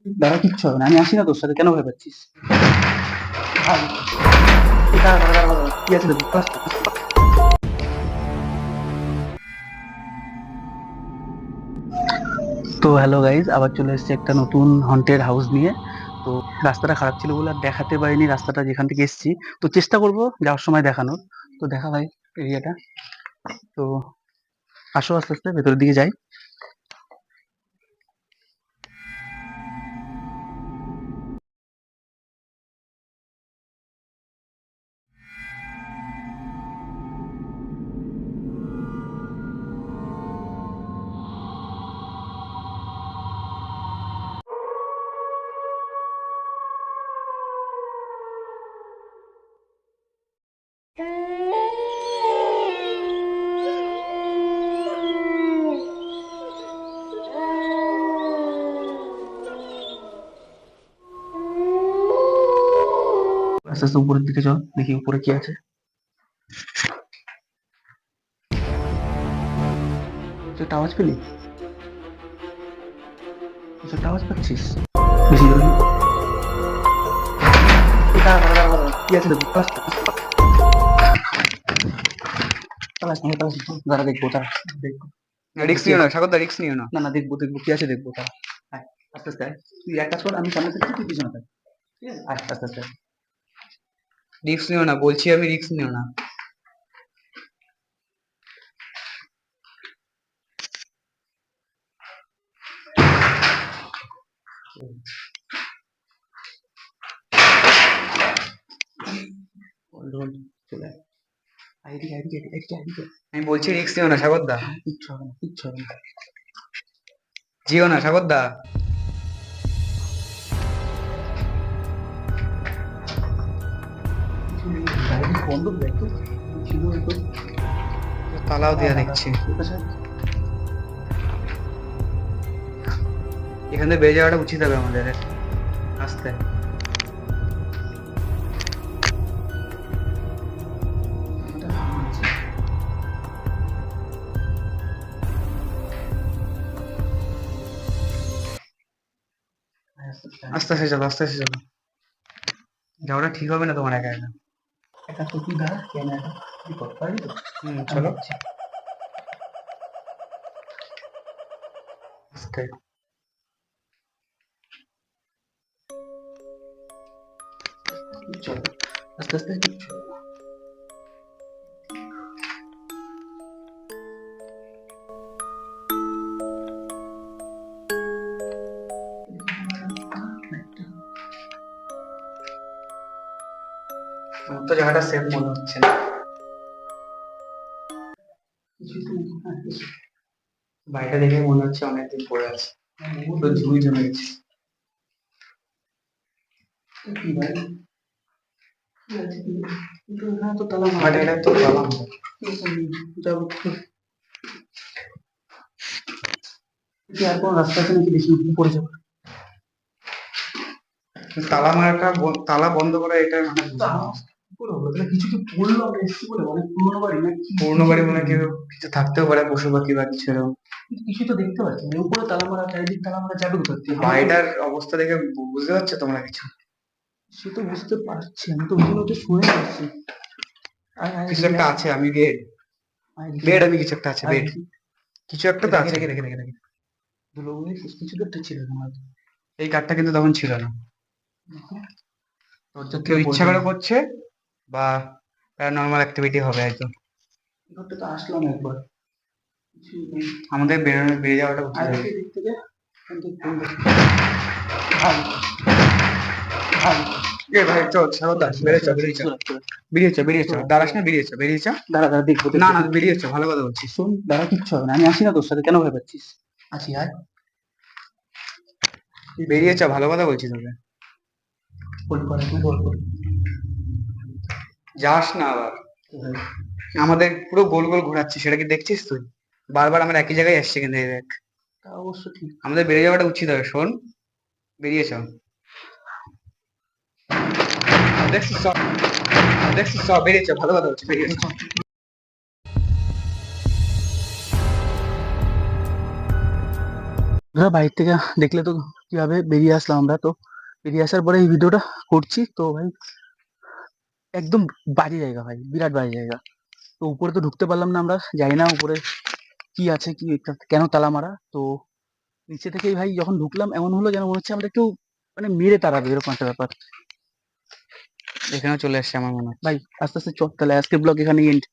দাঁড়া, কিচ্ছু হবে না, আমি আসি না তোর সাথে, কেন ভয় পাচ্ছিস? ভাই, দাঁড়া দাঁড়া দাঁড়া দাঁড়া, কি আছে দেখবো, আস্তে, আস্তে। তো হ্যালো গাইজ, আবার চলে এসেছি একটা নতুন হন্টেড হাউস নিয়ে। তো রাস্তাটা খারাপ ছিল বলে আর দেখাতে পারিনি রাস্তাটা যেখান থেকে এসেছি। তো চেষ্টা করব যাওয়ার সময় দেখানোর। তো দেখা ভাই এরিয়াটা। তো আসো আস্তে আস্তে ভেতরের দিকে যাই। আস্তে আস্তে উপরের দিকে চল, দেখি উপরে কি আছে। তুই একটা আওয়াজ পেলি? কিছু একটা আওয়াজ পাচ্ছিস? বেশি জোরে না। দাঁড়া দাঁড়া দাঁড়া দাঁড়া, কি আছে দেখবো, আস্তে, আস্তে। পালাস না, পালাস না, দাঁড়া দেখবো, দাঁড়া দেখবো। রিস্ক নিও না সাগরদা, রিস্ক নিও না। না না, দেখবো দেখবো, কি আছে দেখবো, দাঁড়া। আয়, আস্তে আস্তে আয়। তুই এক কাজ কর, আমি সামনে থাকছি, তুই পিছনে থাক। ঠিক আছে, আয় আস্তে আস্তে আয়। রিস্ক নিও না বলছি, আমি রিস্ক নিও না। Hold, hold, চলে আয়। আয় এদিকে, এদিকে, এদিকে, এদিকে। আমি বলছি রিস্ক নিও না সাগরদা। কিচ্ছু হবে না, কিচ্ছু হবে না। যেও না সাগরদা। কিছু নেই, বাইরে বন্ধ দেখ তো, ছিল হয়তো। তালাও দেয়া দাঁড়া, দেখছি। এপাশে আয়। এখান থেকে বেরিয়ে যাওয়াটা উচিত হবে আমাদের। আস্তে এটা হামাচ্ছে। আয় আস্তে আস্তে আয়। আস্তে আস্তে চলো, আস্তে আস্তে চলো। যাওয়াটা ঠিক হবে না তোমার একা একা। এক কাজ কর, তুই দাঁড়া, ক্যামেরাটা তুই করতে পারবি তো? আমি চলো দেখছি। আস্তে। কিচ্ছু হবে না। আস্তে আস্তে, কিচ্ছু হবে না। আমার তো জায়গাটা সেফ মনে হচ্ছে না। কিছুই তো নেই। হ্যাঁ, কিছু। বাড়িটা দেখে মনে হচ্ছে অনেকদিন পড়ে আছে, পুরো ঝুড়ি জমে গেছে। কি ভাই, কি আছে কি? কিন্তু এখানে তো তালা বাট মারা। এটা তো গেলাম। যাবো তো। কি আর কোনো রাস্তা আছে নাকি, দেখি পড়ে যাবো। তালা মারাটা তালা বন্ধ করা এটা মানে তা বুঝলাম না। কি করে হলো? তাহলে কিছু কি পড়লো, আমরা এসছি বলে, অনেক পুরোনো বাড়ি না কি? পুরোনো কিছু বাড়ি তো মনে হয় কেউ কিছু থাকতেও পারে, পশু পাখি বা কিছু এরকম। কিন্তু কিছু তো দেখতে পাচ্ছি না। উপরে তালা মারা, চারিদিক তালা মারা, যাবে কোথা থেকে? আমার তো বাড়িটার অবস্থা দেখে বুঝতে পারছো তোমরা কিছু? সে তো বুঝতে পারছি, আমি তো ওই জন্য তো শুনে যাচ্ছি। আয় আয় কিছু এদিকে একটা আয়। আছে, আমি বেড। আয় দেখি, বেড আয়। আমি কিছু একটা আছে, আয় বেড। দেখি। কিছু একটা তো দেখে আছে। দেখে দেখে দেখে দেখে ধুলোগুলি কিছু তো একটা ছিল তোমার। এই কাঠটা কিন্তু তখন ছিল না। দরজার কেউ থেকে ইচ্ছা পড়বে করে না। করছে, বা প্যারানর্মাল অ্যাক্টিভিটি হবে হয়তো। ঘরটা তো আসলাম একবার, কিছু নেই। আমাদের বেরিয়ে যাওয়াটা উচিত আয় হবে। দেখি এদিক থেকে। এখান থেকে কোন দিক? ভাই, ভাই, এ ভাই চল চলে সারদা, আয়, চলে আয়, বেরিয়ে চ, চলে আয়, বেরিয়ে চ। চলে আয়, চলে আয়, বেরিয়ে চ, চলে আয়, দাঁড়াস চলে না, আয়। বেরিয়ে চ, বেরিয়ে চ। দাঁড়া দাঁড়া, দেখবো না দেখবো না, দেখবো। বেরিয়ে চ, ভালো কথা বলছি। শোন, দাঁড়া, কিচ্ছু হবে না, আমি আসি না তোর সাথে, কেন ভয় পাচ্ছিস? আসি, আয়। বেরিয়ে চ, ভালো কথা বলছি তোকে। হোল্ড কর, তুই হোল্ড কর। যাস না আবার। ভাই, আমাদের পুরো গোল গোল ঘোরাচ্ছি, সেটা কি দেখছিস তুই? বারবার আমরা একই জায়গায় আসছি, কিন্তু এই দেখ। তা অবশ্য ঠিক। আমাদের বেরিয়ে যাওয়াটা উচিত হবে, শোন। বেরিয়ে চ। দেখছিস চ, দেখছিস চ, বেরিয়ে চ, ভালো কথা বলছি, বেরিয়ে চ। দাদা বাইরে থেকে দেখলে তো কিভাবে বেরিয়ে আসলাম আমরা। তো বেরিয়ে আসার পরে এই ভিডিওটা করছি। তো ভাই একদম বাজে জায়গা ভাই, বিরাট বাজে জায়গা। তো উপরে তো ঢুকতে পারলাম না, আমরা জানি না উপরে কি আছে, কি কেন তালা মারা। তো নিচে থেকেই ভাই যখন ঢুকলাম এমন হলো যেন মনে হচ্ছে আমরা কেউ মানে মেরে তাড়াবে, এরকম একটা ব্যাপার। এখানেও চলে এসছে আমার মনে হচ্ছে। ভাই আস্তে আস্তে চল তাহলে, আজকের ব্লগ এখানে এন্ড।